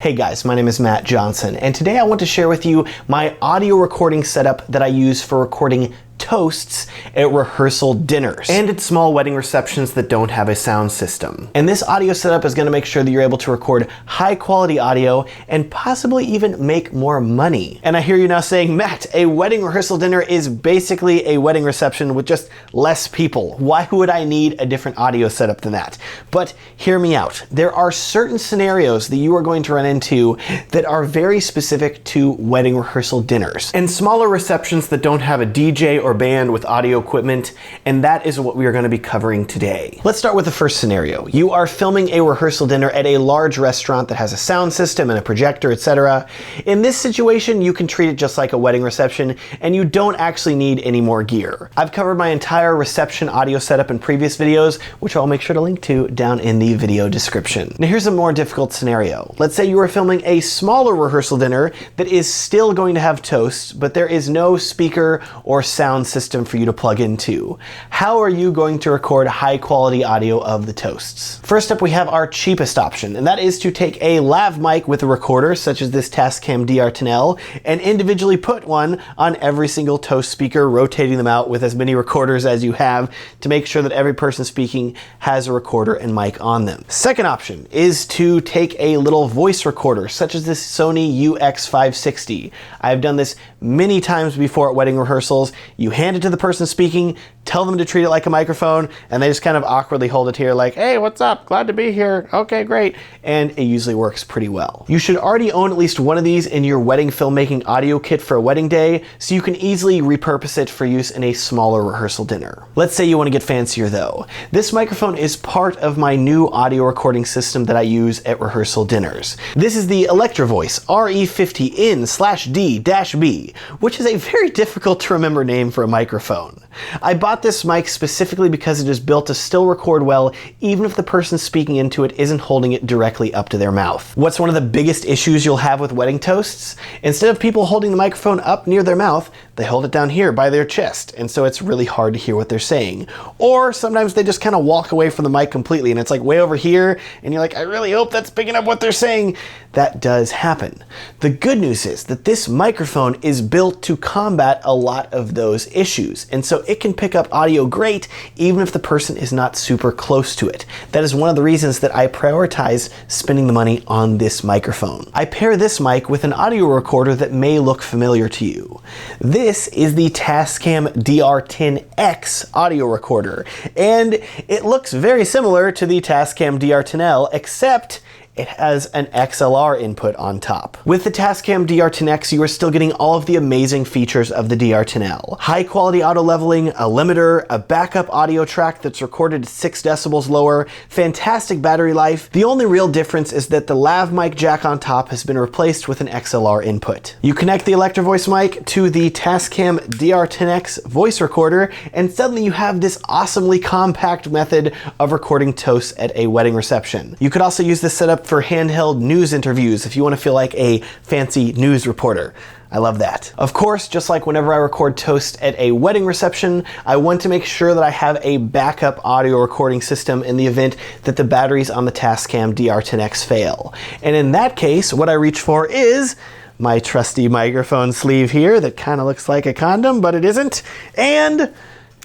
Hey guys, my name is Matt Johnson, and today I want to share with you my audio recording setup that I use for recording toasts at rehearsal dinners and at small wedding receptions that don't have a sound system. And this audio setup is going to make sure that you're able to record high quality audio and possibly even make more money. And I hear you now saying, Matt, a wedding rehearsal dinner is basically a wedding reception with just less people. Why would I need a different audio setup than that? But hear me out. There are certain scenarios that you are going to run into that are very specific to wedding rehearsal dinners and smaller receptions that don't have a DJ or band with audio equipment, and that is what we are going to be covering today. Let's start with the first scenario. You are filming a rehearsal dinner at a large restaurant that has a sound system and a projector, etc. In this situation, you can treat it just like a wedding reception, and you don't actually need any more gear. I've covered my entire reception audio setup in previous videos, which I'll make sure to link to down in the video description. Now here's a more difficult scenario. Let's say you are filming a smaller rehearsal dinner that is still going to have toasts, but there is no speaker or sound system for you to plug into. How are you going to record high quality audio of the toasts? First up, we have our cheapest option, and that is to take a lav mic with a recorder, such as this Tascam DR10L, and individually put one on every single toast speaker, rotating them out with as many recorders as you have to make sure that every person speaking has a recorder and mic on them. Second option is to take a little voice recorder, such as this Sony UX560. I've done this many times before at wedding rehearsals. You hand it to the person speaking, tell them to treat it like a microphone, and they just kind of awkwardly hold it here like, hey, what's up? Glad to be here. Okay, great. And it usually works pretty well. You should already own at least one of these in your wedding filmmaking audio kit for a wedding day, so you can easily repurpose it for use in a smaller rehearsal dinner. Let's say you want to get fancier though. This microphone is part of my new audio recording system that I use at rehearsal dinners. This is the Electrovoice RE50N/D-B, which is a very difficult to remember name for a microphone. I bought this mic specifically because it is built to still record well even if the person speaking into it isn't holding it directly up to their mouth. What's one of the biggest issues you'll have with wedding toasts? Instead of people holding the microphone up near their mouth, they hold it down here by their chest, and so it's really hard to hear what they're saying. Or sometimes they just kind of walk away from the mic completely and it's like way over here and you're like, I really hope that's picking up what they're saying. That does happen. The good news is that this microphone is built to combat a lot of those issues, and so it can pick up audio great even if the person is not super close to it. That is one of the reasons that I prioritize spending the money on this microphone. I pair this mic with an audio recorder that may look familiar to you. This is the Tascam DR10X audio recorder, and it looks very similar to the Tascam DR10L, except it has an XLR input on top. With the Tascam DR10X, you are still getting all of the amazing features of the DR10L. High quality auto leveling, a limiter, a backup audio track that's recorded at 6 decibels lower, fantastic battery life. The only real difference is that the lav mic jack on top has been replaced with an XLR input. You connect the Electrovoice mic to the Tascam DR10X voice recorder, and suddenly you have this awesomely compact method of recording toasts at a wedding reception. You could also use this setup for handheld news interviews if you want to feel like a fancy news reporter. I love that. Of course, just like whenever I record toast at a wedding reception, I want to make sure that I have a backup audio recording system in the event that the batteries on the Tascam DR10X fail. And in that case, what I reach for is my trusty microphone sleeve here that kind of looks like a condom, but it isn't, and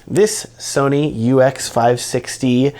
this Sony UX560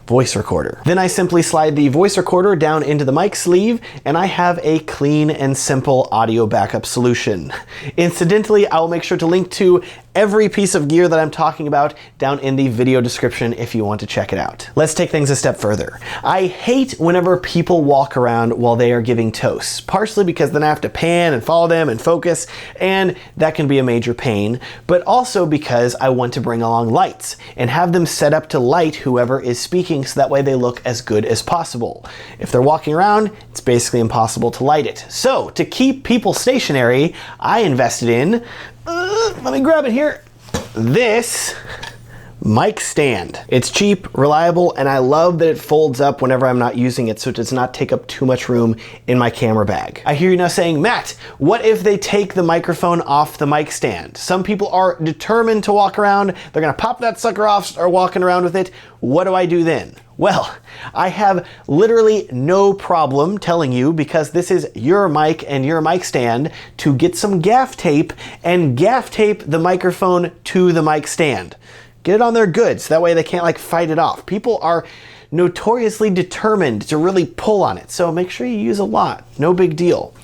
voice recorder. Then I simply slide the voice recorder down into the mic sleeve and I have a clean and simple audio backup solution. Incidentally, I'll make sure to link to every piece of gear that I'm talking about down in the video description if you want to check it out. Let's take things a step further. I hate whenever people walk around while they are giving toasts, partially because then I have to pan and follow them and focus, and that can be a major pain, but also because I want to bring along lights and have them set up to light whoever is speaking so that way they look as good as possible. If they're walking around, it's basically impossible to light it. So to keep people stationary, I invested in let me grab it here. This Mic stand. It's cheap, reliable, and I love that it folds up whenever I'm not using it so it does not take up too much room in my camera bag. I hear you now saying, Matt, what if they take the microphone off the mic stand? Some people are determined to walk around. They're gonna pop that sucker off, start walking around with it. What do I do then? Well, I have literally no problem telling you, because this is your mic and your mic stand, to get some gaff tape and gaff tape the microphone to the mic stand. Get it on there good, so that way they can't like fight it off. People are notoriously determined to really pull on it, so make sure you use a lot, no big deal.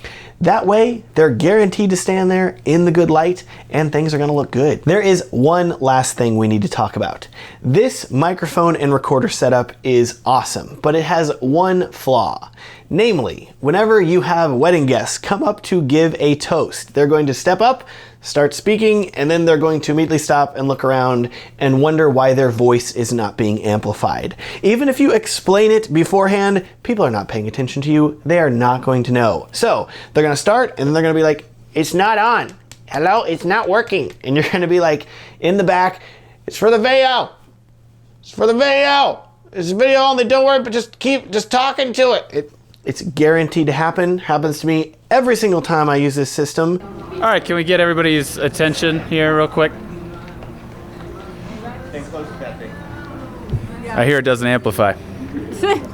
That way, they're guaranteed to stand there in the good light and things are gonna look good. There is one last thing we need to talk about. This microphone and recorder setup is awesome, but it has one flaw. Namely, whenever you have wedding guests come up to give a toast, they're going to step up, start speaking, and then they're going to immediately stop and look around and wonder why their voice is not being amplified. Even if you explain it beforehand, people are not paying attention to you. They are not going to know. So they're gonna start and then they're gonna be like, it's not on. Hello, it's not working. And you're gonna be like, in the back, it's for the video. It's for the video. It's a video only, don't worry, but just keep talking to it. It's guaranteed to happen. Happens to me every single time I use this system. All right, can we get everybody's attention here real quick? I hear it doesn't amplify.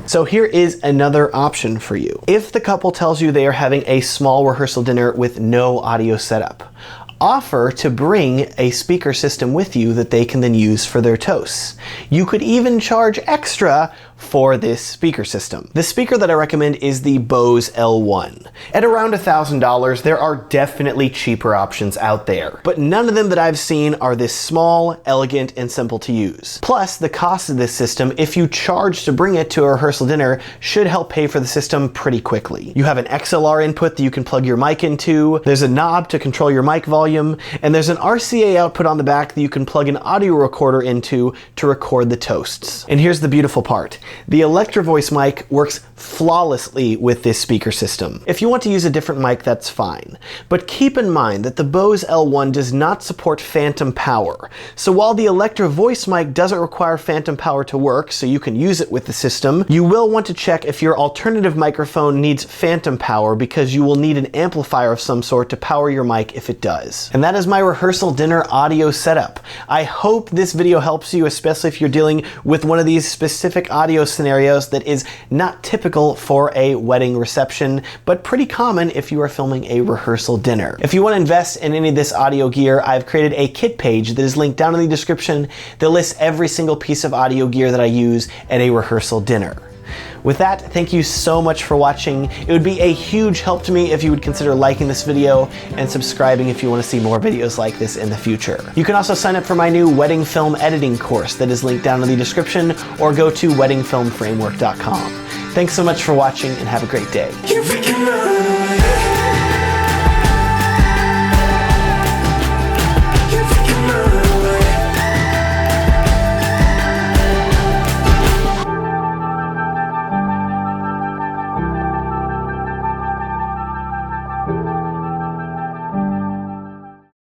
So here is another option for you. If the couple tells you they are having a small rehearsal dinner with no audio setup, offer to bring a speaker system with you that they can then use for their toasts. You could even charge extra for this speaker system. The speaker that I recommend is the Bose L1. At around $1,000, there are definitely cheaper options out there, but none of them that I've seen are this small, elegant, and simple to use. Plus, the cost of this system, if you charge to bring it to a rehearsal dinner, should help pay for the system pretty quickly. You have an XLR input that you can plug your mic into, there's a knob to control your mic volume, and there's an RCA output on the back that you can plug an audio recorder into to record the toasts. And here's the beautiful part. The Electro Voice mic works flawlessly with this speaker system. If you want to use a different mic, that's fine. But keep in mind that the Bose L1 does not support phantom power. So while the Electro Voice mic doesn't require phantom power to work, so you can use it with the system, you will want to check if your alternative microphone needs phantom power, because you will need an amplifier of some sort to power your mic if it does. And that is my rehearsal dinner audio setup. I hope this video helps you, especially if you're dealing with one of these specific audio scenarios that is not typical for a wedding reception, but pretty common if you are filming a rehearsal dinner. If you want to invest in any of this audio gear, I've created a kit page that is linked down in the description that lists every single piece of audio gear that I use at a rehearsal dinner. With that, thank you so much for watching. It would be a huge help to me if you would consider liking this video and subscribing if you want to see more videos like this in the future. You can also sign up for my new wedding film editing course that is linked down in the description, or go to weddingfilmframework.com. Thanks so much for watching and have a great day.